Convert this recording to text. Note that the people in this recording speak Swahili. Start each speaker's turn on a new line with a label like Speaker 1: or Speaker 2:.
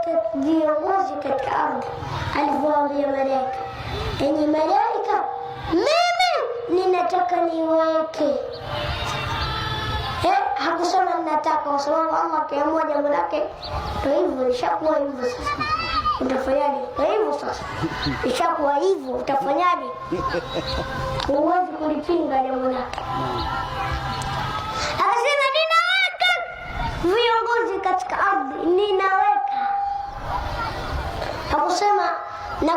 Speaker 1: ninaweka viongozi katika ardhi, alivyowaambia malaika, enyi malaika, mimi ninataka niweke. Hakusema ninataka, kwa sababu Allah akiamua jambo lake ndio hivyo, ishakuwa hivyo. Sasa utafanyaje? Ndio hivyo sasa, ishakuwa hivyo, utafanyaje? Huwezi kulipinga jambo lake. Akasema ninaweka viongozi katika ardhi, ninaweka. Hakusema na